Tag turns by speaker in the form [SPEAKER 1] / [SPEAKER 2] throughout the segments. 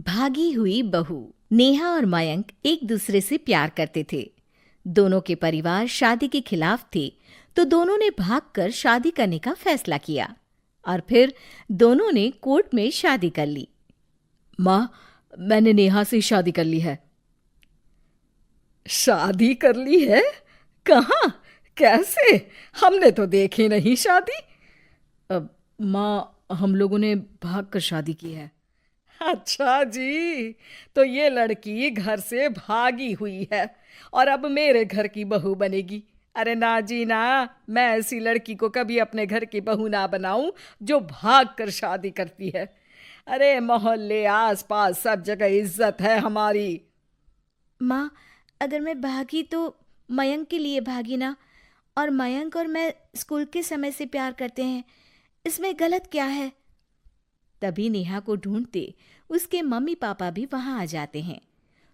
[SPEAKER 1] भागी हुई बहू। नेहा और मयंक एक दूसरे से प्यार करते थे। दोनों के परिवार शादी के खिलाफ थे, तो दोनों ने भागकर शादी करने का फैसला किया और फिर दोनों ने कोर्ट में शादी कर ली।
[SPEAKER 2] माँ, मैंने नेहा से शादी कर ली है। शादी कर ली है? कहाँ? कैसे? हमने तो देखी नहीं शादी। माँ, हम लोगों ने भागकर शादी की है। अच्छा जी, तो ये लड़की घर से भागी हुई है और अब मेरे घर की बहू बनेगी। अरे ना जी ना, मैं ऐसी लड़की को कभी अपने घर की बहू ना बनाऊं जो भाग कर शादी करती है। अरे मोहल्ले आस पास सब जगह इज्जत है हमारी।
[SPEAKER 1] माँ, अगर मैं भागी तो मयंक के लिए भागी ना। और मयंक और मैं स्कूल के समय से प्यार करते हैं, इसमें गलत क्या है? तभी नेहा को ढूंढते उसके मम्मी पापा भी वहां आ जाते हैं।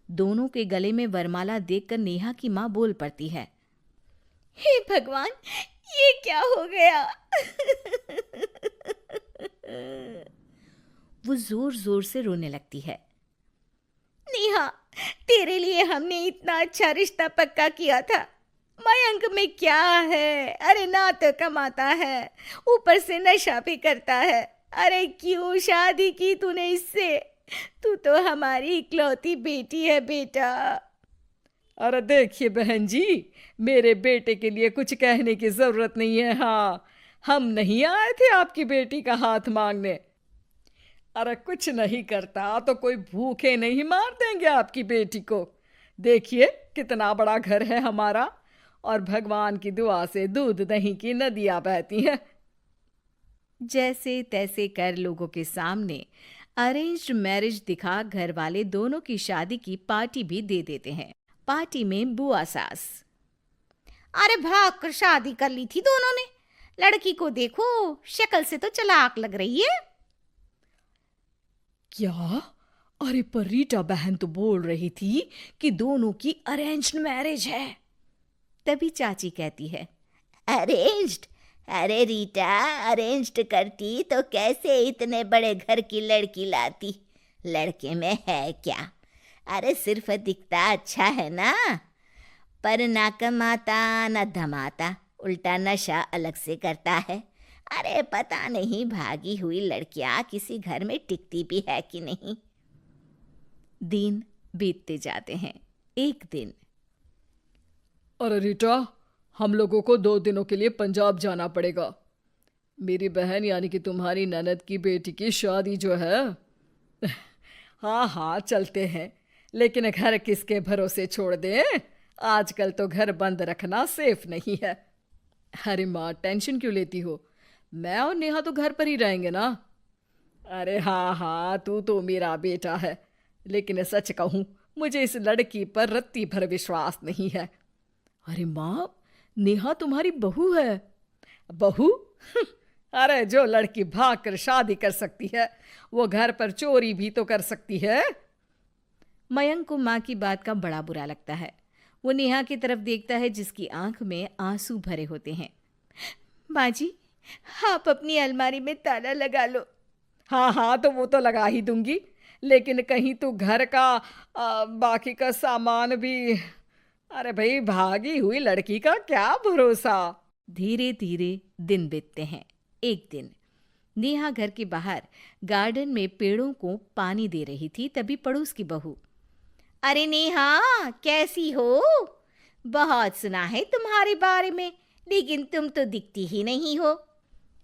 [SPEAKER 1] दोनों के गले में वरमाला देखकर नेहा की माँ बोल पड़ती है। हे भगवान, ये क्या हो गया? वो जोर जोर से रोने लगती है। नेहा, तेरे लिए हमने इतना अच्छा रिश्ता पक्का किया था। मयंक में क्या है? अरे ना तो कमाता है, ऊपर से नशा भी करता है। अरे क्यों शादी की तूने इससे? तू तो हमारी इकलौती बेटी है बेटा।
[SPEAKER 2] अरे देखिए बहन जी, मेरे बेटे के लिए कुछ कहने की जरूरत नहीं है। हाँ, हम नहीं आए थे आपकी बेटी का हाथ मांगने। अरे कुछ नहीं करता तो कोई भूखे नहीं मार देंगे आपकी बेटी को। देखिए कितना बड़ा घर है हमारा, और भगवान की दुआ से दूध दही की नदियां बहती हैं।
[SPEAKER 1] जैसे तैसे कर लोगों के सामने अरेंज्ड मैरिज दिखा घर वाले दोनों की शादी की पार्टी भी दे देते हैं। पार्टी में बुआ सास। अरे भाग कर शादी कर ली थी दोनों ने। लड़की को देखो, शक्ल से तो चालाक लग रही है।
[SPEAKER 2] क्या? अरे पर रीटा बहन तो बोल रही थी कि दोनों की अरेंज्ड मैरिज है।
[SPEAKER 1] तभी चाची कहती है।
[SPEAKER 3] अरेंज्ड? अरे रीटा, अरेंज्ड करती तो कैसे इतने बड़े घर की लड़की लाती? लड़के में है क्या? अरे सिर्फ दिखता अच्छा है ना, पर ना कमाता ना धमाता, उल्टा नशा अलग से करता है। अरे पता नहीं भागी हुई लड़कियां किसी घर में टिकती भी है कि नहीं।
[SPEAKER 1] दिन बीतते जाते हैं। एक दिन।
[SPEAKER 2] अरे रीटा, हम लोगों को 2 दिनों के लिए पंजाब जाना पड़ेगा। मेरी बहन यानी कि तुम्हारी ननद की बेटी की शादी जो है। हाँ हाँ चलते हैं, लेकिन घर किसके भरोसे छोड़ दें? आजकल तो घर बंद रखना सेफ नहीं है। अरे माँ, टेंशन क्यों लेती हो? मैं और नेहा तो घर पर ही रहेंगे ना। अरे हाँ हाँ, तू तो मेरा बेटा है, लेकिन सच कहूँ मुझे इस लड़की पर रत्ती भर विश्वास नहीं है। अरे माँ, नेहा तुम्हारी बहू है। बहू? अरे जो लड़की भाग कर शादी कर सकती है, वो घर पर चोरी भी तो कर सकती है।
[SPEAKER 1] मयंक को माँ की बात का बड़ा बुरा लगता है। वो नेहा की तरफ देखता है जिसकी आंख में आंसू भरे होते हैं। माँ जी, आप अपनी अलमारी में ताला लगा लो।
[SPEAKER 2] हाँ हाँ, तो वो तो लगा ही दूंगी, लेकिन कहीं तू घर का बाकी का सामान भी। अरे भाई, भागी हुई लड़की का क्या भरोसा।
[SPEAKER 1] धीरे धीरे दिन बीतते हैं। एक दिन नेहा घर के बाहर गार्डन में पेड़ों को पानी दे रही थी, तभी पड़ोस की बहू।
[SPEAKER 3] अरे नेहा, कैसी हो? बहुत सुना है तुम्हारे बारे में, लेकिन तुम तो दिखती ही नहीं हो।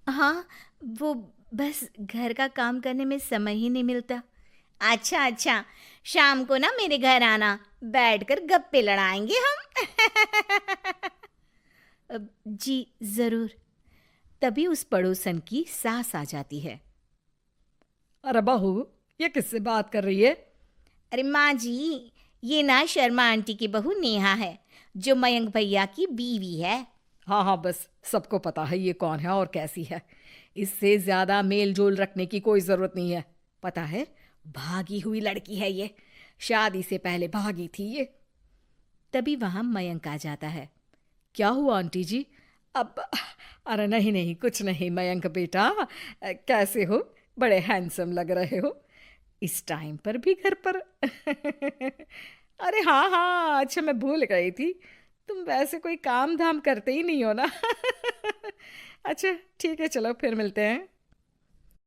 [SPEAKER 1] हाँ, वो बस घर का काम करने में समय ही नहीं मिलता।
[SPEAKER 3] अच्छा अच्छा, शाम को ना मेरे घर आना, बैठकर गप्पे लड़ाएंगे हम।
[SPEAKER 1] जी जरूर। तभी उस पड़ोसन की सास आ जाती है।
[SPEAKER 2] अरे बहू, ये किससे बात कर रही है?
[SPEAKER 3] अरे माँ जी, ये ना शर्मा आंटी की बहू नेहा है, जो मयंक भैया की बीवी है।
[SPEAKER 2] हाँ हाँ, बस सबको पता है ये कौन है और कैसी है। इससे ज्यादा मेल जोल रखने की कोई जरूरत नहीं है। पता है, भागी हुई लड़की है ये, शादी से पहले भागी थी ये।
[SPEAKER 1] तभी वहां मयंक आ जाता है।
[SPEAKER 2] क्या हुआ आंटी जी? अब अरे नहीं नहीं, कुछ नहीं। मयंक बेटा, कैसे हो? बड़े हैंडसम लग रहे हो। इस टाइम पर भी घर पर? अरे हाँ हाँ, अच्छा मैं भूल गई थी, तुम वैसे कोई काम धाम करते ही नहीं हो ना। अच्छा ठीक है, चलो फिर मिलते हैं।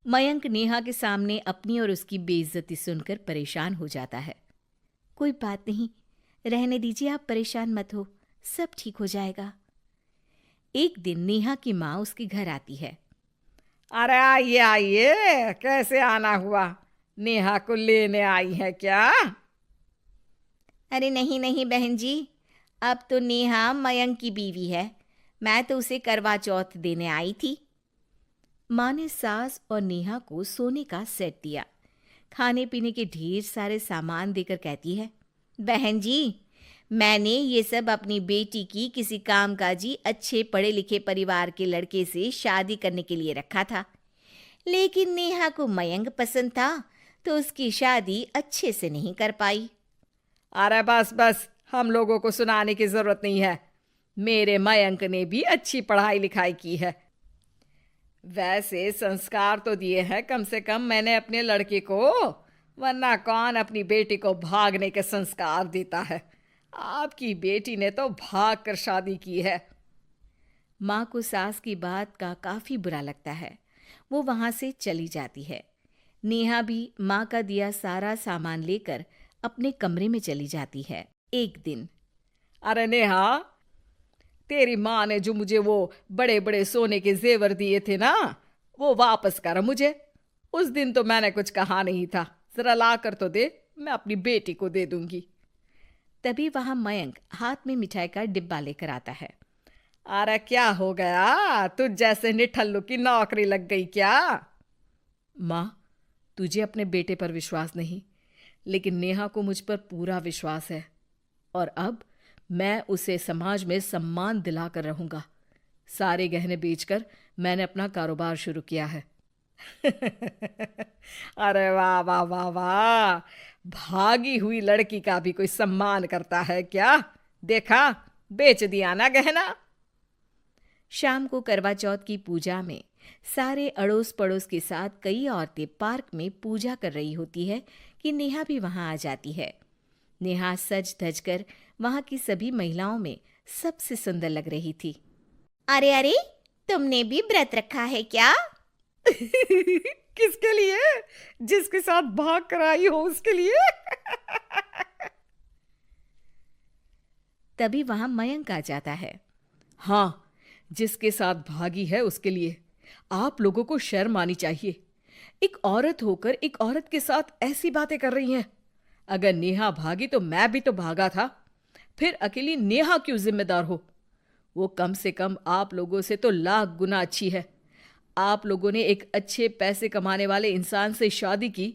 [SPEAKER 1] मयंक नेहा के सामने अपनी और उसकी बेइज्जती सुनकर परेशान हो जाता है। कोई बात नहीं, रहने दीजिए, आप परेशान मत हो, सब ठीक हो जाएगा। एक दिन नेहा की माँ उसके घर आती है।
[SPEAKER 2] अरे आइए आइए, कैसे आना हुआ? नेहा को लेने आई है क्या?
[SPEAKER 3] अरे नहीं नहीं बहन जी, अब तो नेहा मयंक की बीवी है, मैं तो उसे करवा चौथ देने आई थी।
[SPEAKER 1] माँ ने सास और नेहा को सोने का सेट दिया, खाने पीने के ढेर सारे सामान देकर कहती है,
[SPEAKER 3] बहन जी, मैंने ये सब अपनी बेटी की किसी कामकाजी अच्छे पढ़े लिखे परिवार के लड़के से शादी करने के लिए रखा था, लेकिन नेहा को मयंक पसंद था तो उसकी शादी अच्छे से नहीं कर पाई।
[SPEAKER 2] अरे बस बस, हम लोगों को सुनाने की जरूरत नहीं है, मेरे मयंक ने भी अच्छी पढ़ाई लिखाई की है। वैसे संस्कार तो दिए हैं कम से कम मैंने अपने लड़के को, वरना कौन अपनी बेटी को भागने के संस्कार देता है? आपकी बेटी ने तो भाग कर शादी की है।
[SPEAKER 1] माँ को सास की बात का काफी बुरा लगता है, वो वहां से चली जाती है। नेहा भी माँ का दिया सारा सामान लेकर अपने कमरे में चली जाती है। एक दिन,
[SPEAKER 2] अरे नेहा, तेरी माँ ने जो मुझे वो बड़े बड़े सोने के जेवर दिए थे ना, वो वापस कर मुझे। उस दिन तो मैंने कुछ कहा नहीं था, जरा ला कर तो दे, मैं अपनी बेटी को दे दूंगी।
[SPEAKER 1] तभी वहां मयंक हाथ में मिठाई का डिब्बा लेकर आता है।
[SPEAKER 2] अरे क्या हो गया, तुझ जैसे निठल्लू की नौकरी लग गई क्या?
[SPEAKER 1] माँ, तुझे अपने बेटे पर विश्वास नहीं, लेकिन नेहा को मुझ पर पूरा विश्वास है, और अब मैं उसे समाज में सम्मान दिलाकर रहूंगा। सारे गहने बेचकर मैंने अपना कारोबार शुरू किया है।
[SPEAKER 2] अरे वाह वाह वाह वाह, भागी हुई लड़की का भी कोई सम्मान करता है क्या? देखा, बेच दिया ना गहना।
[SPEAKER 1] शाम को करवा चौथ की पूजा में सारे अड़ोस पड़ोस के साथ कई औरतें पार्क में पूजा कर रही होती है कि नेहा भी वहां आ जाती है। नेहा सज धज कर वहां की सभी महिलाओं में सबसे सुंदर लग रही थी।
[SPEAKER 3] अरे अरे, तुमने भी व्रत रखा है क्या?
[SPEAKER 2] किसके लिए? जिसके साथ भाग कर आई हो उसके लिए।
[SPEAKER 1] तभी वहां मयंक आ जाता है। हाँ, जिसके साथ भागी है उसके लिए। आप लोगों को शर्म आनी चाहिए, एक औरत होकर एक औरत के साथ ऐसी बातें कर रही हैं। अगर नेहा भागी तो मैं भी तो भागा था, फिर अकेली नेहा क्यों जिम्मेदार हो? वो कम से कम आप लोगों से तो लाख गुना अच्छी है। आप लोगों ने एक अच्छे पैसे कमाने वाले इंसान से शादी की,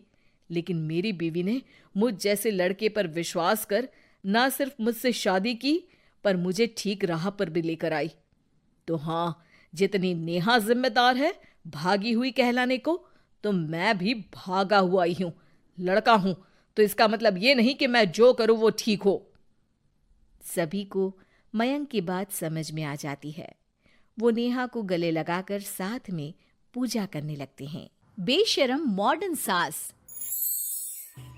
[SPEAKER 1] लेकिन मेरी बीवी ने मुझ जैसे लड़के पर विश्वास कर ना सिर्फ मुझसे शादी की, पर मुझे ठीक राह पर भी लेकर आई। तो हाँ, जितनी नेहा जिम्मेदार है भागी हुई कहलाने को, तो मैं भी भागा हुआ ही हूं, लड़का हूं, तो इसका मतलब ये नहीं कि मैं जो करूं वो ठीक हो। सभी को मयंक की बात समझ में आ जाती है। वो नेहा को गले लगाकर साथ में पूजा करने लगते हैं। बेशरम मॉडर्न सास।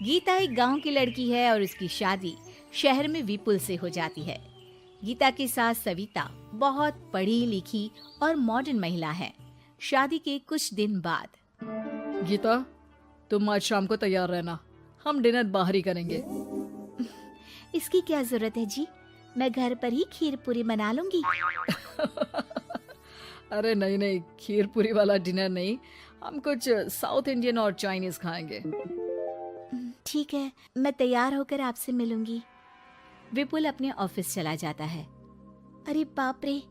[SPEAKER 1] गीता एक गांव की लड़की है और उसकी शादी शहर में विपुल से हो जाती है। गीता की सास सविता बहुत पढ़ी लिखी और मॉडर्न महिला है। शादी के कुछ दिन बाद,
[SPEAKER 2] गीता, तुम आज शाम को तैयार रहना, हम डिनर बाहर ही करेंगे।
[SPEAKER 1] इसकी क्या जरूरत है जी, मैं घर पर ही खीर पूरी बना लूंगी।
[SPEAKER 2] अरे नहीं नहीं, खीर पूरी वाला डिनर नहीं, हम कुछ साउथ इंडियन और चाइनीज खाएंगे।
[SPEAKER 1] ठीक है, मैं तैयार होकर आपसे मिलूंगी। विपुल अपने ऑफिस चला जाता है। अरे बाप रे,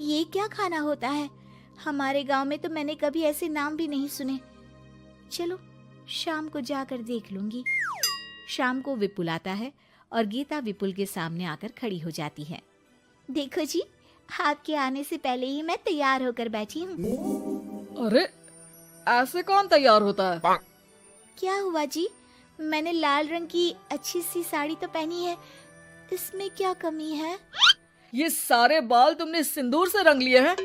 [SPEAKER 1] ये क्या खाना होता है? हमारे गांव में तो मैंने कभी ऐसे नाम भी नहीं सुने। चलो शाम को जाकर देख लूंगी। शाम को विपुल आता है और गीता विपुल के सामने आकर खड़ी हो जाती है। देखो जी, आपके आने से पहले ही मैं तैयार होकर बैठी हूँ।
[SPEAKER 2] अरे ऐसे कौन तैयार होता है?
[SPEAKER 1] क्या हुआ जी, मैंने लाल रंग की अच्छी सी साड़ी तो पहनी है, इसमें क्या कमी है?
[SPEAKER 2] ये सारे बाल तुमने सिंदूर से रंग लिए हैं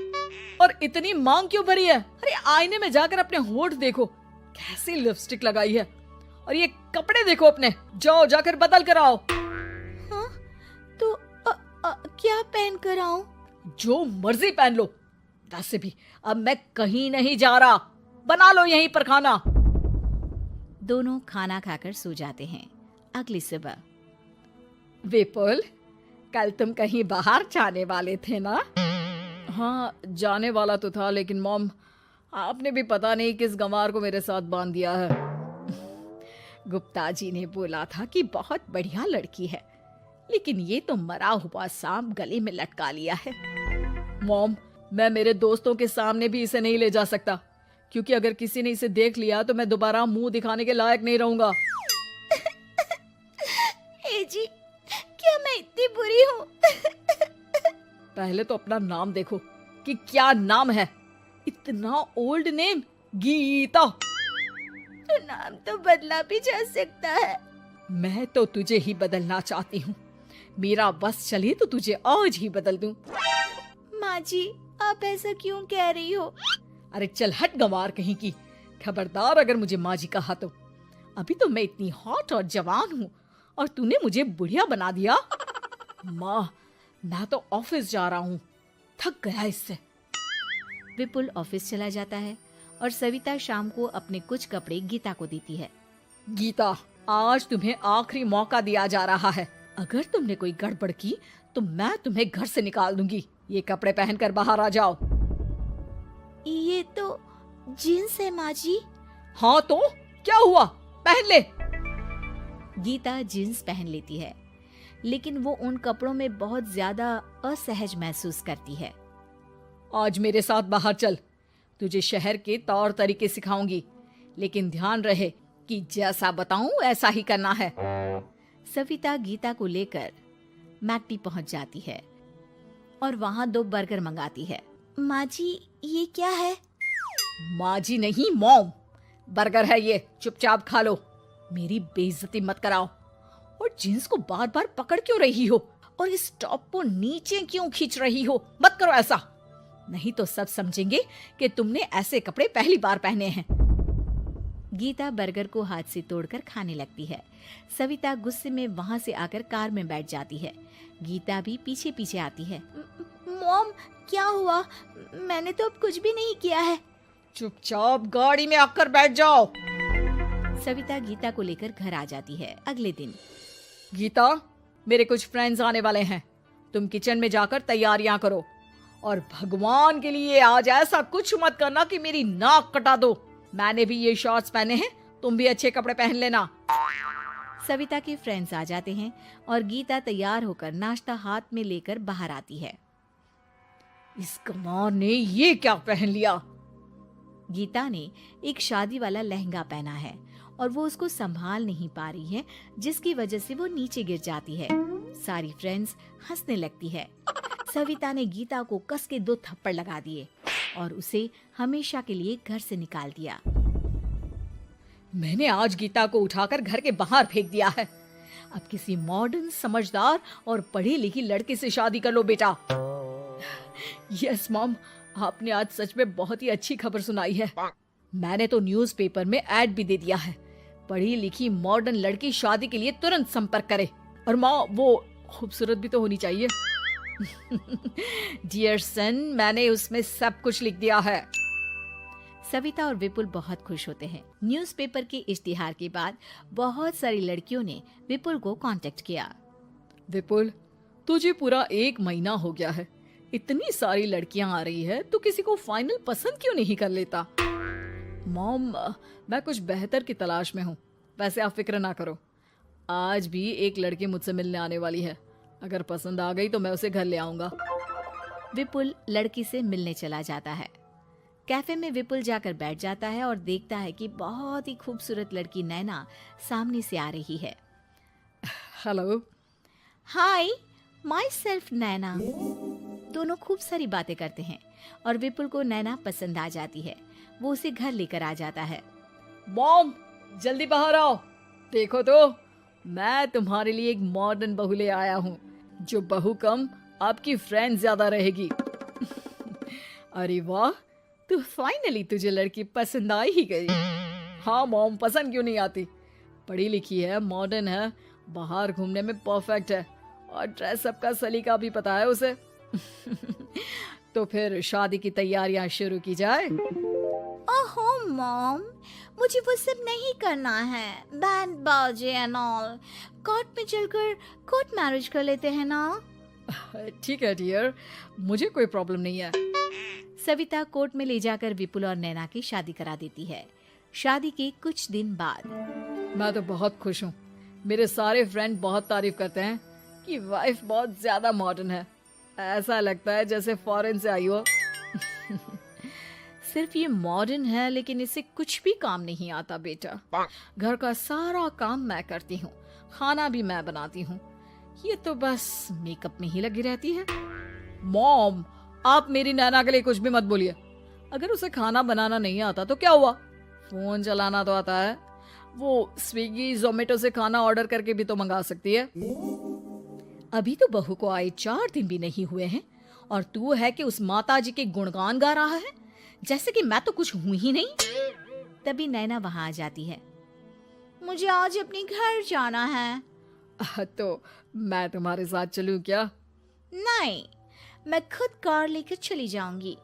[SPEAKER 2] और इतनी मांग क्यों भरी है? अरे आईने में जाकर अपने होंठ देखो, कैसी लिपस्टिक लगाई है, और ये कपड़े देखो अपने, जाओ जाकर बदल कर आओ।
[SPEAKER 1] हाँ तो क्या पहन कर आऊं?
[SPEAKER 2] जो मर्जी पहन लो। वैसे भी अब मैं कहीं नहीं जा रहा, बना लो यहीं पर खाना।
[SPEAKER 1] दोनों खाना खाकर सो जाते हैं। अगली सुबह
[SPEAKER 2] विपुल, कल तुम कहीं बाहर जाने वाले थे ना? हाँ, जाने वाला तो था, लेकिन मॉम आपने भी पता नहीं किस गंवार को मेरे साथ बांध दिया है। गुप्ता जी ने बोला था कि बहुत बढ़िया लड़की है, लेकिन ये तो मरा हुआ सांप गले में लटका लिया है। मॉम, मैं मेरे दोस्तों के सामने भी इसे नहीं ले जा सकता, क्योंकि अगर किसी ने इसे देख लिया तो मैं दोबारा मुंह दिखाने के लायक नहीं रहूंगा।
[SPEAKER 1] ए जी, क्या मैं इतनी बुरी हूँ?
[SPEAKER 2] पहले तो अपना नाम देखो कि क्या नाम है। इतना ओल्ड नेम, गीता।
[SPEAKER 1] तो नाम तो बदला भी जा सकता है।
[SPEAKER 2] मैं तो तुझे ही बदलना चाहती हूँ। मेरा बस चले तो तुझे आज ही बदल दूं।
[SPEAKER 1] माँ जी, आप ऐसा क्यों कह रही हो?
[SPEAKER 2] अरे चल हट गंवार कहीं की। खबरदार अगर मुझे माँ जी कहा तो। अभी तो मैं इतनी हॉट और जवान हूँ और तूने मुझे बुढ़िया बना दिया। माँ, मैं तो ऑफिस जा रहा हूँ, थक गया इससे।
[SPEAKER 1] विपुल ऑफिस चला जाता है और सविता शाम को अपने कुछ कपड़े गीता को देती है।
[SPEAKER 2] गीता, आज तुम्हें आखिरी मौका दिया जा रहा है। अगर तुमने कोई गड़बड़ की तो मैं तुम्हें घर से निकाल दूंगी। ये कपड़े पहनकर बाहर आ जाओ।
[SPEAKER 1] ये तो जीन्स है माँ जी।
[SPEAKER 2] हाँ तो क्या हुआ, पहन ले।
[SPEAKER 1] गीता जीन्स पहन लेती है, लेकिन वो उन कपड़ों में बहुत ज्यादा असहज महसूस करती है।
[SPEAKER 2] आज मेरे साथ बाहर चल, तुझे शहर के तौर तरीके सिखाऊंगी, लेकिन ध्यान रहे कि जैसा बताऊं ऐसा ही करना है।
[SPEAKER 1] सविता गीता को लेकर मैकडी पहुंच जाती है और वहां 2 बर्गर मंगाती है। माँ जी, ये क्या है?
[SPEAKER 2] माँ जी नहीं मॉम, बर्गर है ये, चुपचाप खा लो। मेरी बेइज्जती मत कराओ। और जींस को बार बार पकड़ क्यों रही हो और इस टॉप को नीचे क्यों खींच रही हो? मत करो ऐसा, नहीं तो सब समझेंगे कि तुमने ऐसे कपड़े पहली बार पहने हैं।
[SPEAKER 1] गीता बर्गर को हाथ से तोड़कर खाने लगती है। सविता गुस्से में वहां से आकर कार में बैठ जाती है। गीता भी पीछे पीछे आती है। मॉम, क्या हुआ? मैंने तो अब कुछ भी नहीं किया है।
[SPEAKER 2] चुपचाप गाड़ी में आकर बैठ जाओ।
[SPEAKER 1] सविता गीता को लेकर घर आ जाती है। अगले दिन
[SPEAKER 2] गीता, मेरे कुछ फ्रेंड्स आने वाले हैं, तुम किचन में जाकर तैयारियां करो। और भगवान के लिए आज ऐसा कुछ मत करना कि मेरी नाक कटा दो। मैंने भी ये शॉर्ट्स पहने हैं, तुम भी अच्छे कपड़े पहन लेना।
[SPEAKER 1] सविता के फ्रेंड्स आ जाते हैं और गीता तैयार होकर नाश्ता हाथ में लेकर बाहर आती है।
[SPEAKER 2] इस कमार ने ये क्या पहन लिया?
[SPEAKER 1] गीता ने एक शादी वाला लहंगा पहना है और वो उसको संभाल नहीं पा रही है, जिसकी वजह से वो नीचे गिर जाती है। सारी फ्रेंड्स हंसने लगती है। सविता ने गीता को कस के 2 थप्पड़ लगा दिए और उसे हमेशा के लिए घर से निकाल दिया।
[SPEAKER 2] मैंने आज गीता को उठाकर घर के बाहर फेंक दिया है। अब किसी मॉडर्न, समझदार और पढ़ी लिखी लड़के से शादी कर लो बेटा। यस मॉम, आपने आज सच में बहुत ही अच्छी खबर सुनाई है। मैंने तो न्यूज़पेपर में ऐड भी दे दिया है, पढ़ी लिखी मॉडर्न लड़की शादी के लिए तुरंत संपर्क करे। और माँ, वो खूबसूरत भी तो होनी चाहिए। डियर सन, मैंने उसमें सब कुछ लिख दिया है।
[SPEAKER 1] सविता और विपुल बहुत खुश होते हैं। न्यूज़पेपर के इश्तिहार के बाद बहुत सारी लड़कियों ने विपुल को कांटेक्ट किया।
[SPEAKER 2] विपुल, तुझे पूरा 1 महीना हो गया है, इतनी सारी लड़कियां आ रही है, तो किसी को फाइनल पसंद क्यों नहीं कर लेता? मॉम, मैं कुछ बेहतर की तलाश में हूँ। वैसे आप फिक्र ना करो, आज भी एक लड़की मुझसे मिलने आने वाली है। अगर पसंद आ गई तो मैं उसे घर ले आऊंगा।
[SPEAKER 1] विपुल लड़की से मिलने चला जाता है। कैफे में विपुल जाकर बैठ जाता है और देखता है कि बहुत ही खूबसूरत लड़की नैना सामने से आ रही है।
[SPEAKER 2] हेलो।
[SPEAKER 1] हाय, माई सेल्फ नैना। दोनों खूब सारी बातें करते हैं और विपुल को नैना पसंद आ जाती है। वो उसे घर लेकर आ जाता है।
[SPEAKER 2] मॉम, जल्दी बाहर आओ, देखो तो मैं तुम्हारे लिए एक मॉडर्न बहू ले आया हूँ, जो बहू कम आपकी फ्रेंड ज्यादा रहेगी। अरे वाह, तो फाइनली तुझे लड़की पसंद आ ही गई। हाँ मॉम, पसंद क्यों नहीं आती? पढ़ी लिखी है, मॉडर्न है, बाहर घूमने में परफेक्ट है और ड्रेसअप का सलीका भी पता है उसे। तो फिर शादी की तैयारियां शुरू की जाए।
[SPEAKER 1] ओहो मॉम, मुझे वो सब नहीं करना है। बैंड बाजे एंड ऑल, कोर्ट में चलकर कोर्ट मैरिज कर लेते हैं ना।
[SPEAKER 2] ठीक है डियर, मुझे कोई प्रॉब्लम नहीं है।
[SPEAKER 1] सविता कोर्ट में ले जाकर विपुल और नैना की शादी करा देती है। शादी के कुछ दिन बाद
[SPEAKER 2] मैं तो बहुत खुश हूँ। मेरे सारे फ्रेंड बहुत तारीफ करते हैं कि वाइफ बहुत ज्यादा मॉडर्न है। ऐसा लगता है जैसे फॉरेन से आई हो।
[SPEAKER 1] सिर्फ ये मॉडर्न है, लेकिन इसे कुछ भी काम नहीं आता बेटा।
[SPEAKER 2] घर का सारा काम मैं करती हूँ, खाना भी मैं बनाती हूँ। ये तो बस मेकअप में ही लगी रहती है। मॉम, आप मेरी नैना के लिए कुछ भी मत बोलिए। अगर उसे खाना बनाना नहीं आता तो क्या हुआ, फोन चलाना तो आता है। वो स्विगी जोमेटो से खाना ऑर्डर करके भी तो मंगा सकती है।
[SPEAKER 1] अभी तो बहू को आए 4 दिन भी नहीं हुए हैं और तू है कि उस माता जी के गुणगान गा रहा है, जैसे कि मैं तो कुछ हूं ही नहीं। तभी नैना वहां आ जाती है। मुझे आज अपने घर जाना है।
[SPEAKER 2] तो मैं तुम्हारे साथ चलूं क्या?
[SPEAKER 1] नहीं, मैं खुद कार लेकर चली जाऊंगी।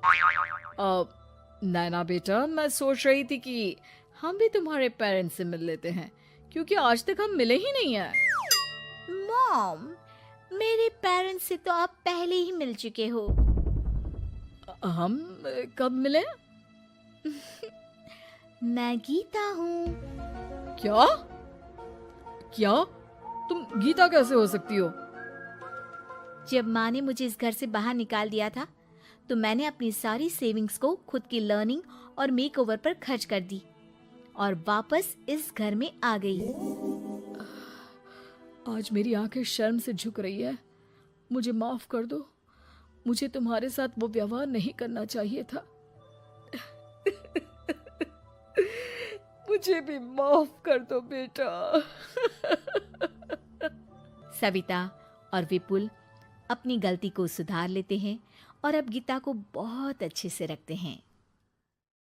[SPEAKER 2] नैना बेटा, मैं सोच रही थी कि हम भी तुम्हारे पेरेंट्स से मिल लेते हैं, क्योंकि आज तक हम मिले ही नहीं हैं।
[SPEAKER 1] मॉम, मेरे पेरेंट्स से तो आप पहले ही मिल चुके हो।
[SPEAKER 2] हम कब मिले?
[SPEAKER 1] मैं गीता हूँ।
[SPEAKER 2] क्या? क्या? तुम गीता कैसे हो सकती हो?
[SPEAKER 1] जब माँ ने मुझे इस घर से बाहर निकाल दिया था, तो मैंने अपनी सारी सेविंग्स को खुद की लर्निंग और मेकओवर पर खर्च कर दी और वापस इस घर में आ गई।
[SPEAKER 2] आज मेरी आंखें शर्म से झुक रही है। मुझे माफ कर दो। मुझे तुम्हारे साथ वो व्यवहार नहीं करना चाहिए था। मुझे भी माफ कर दो बेटा।
[SPEAKER 1] सविता और विपुल अपनी गलती को सुधार लेते हैं और अब गीता को बहुत अच्छे से रखते हैं।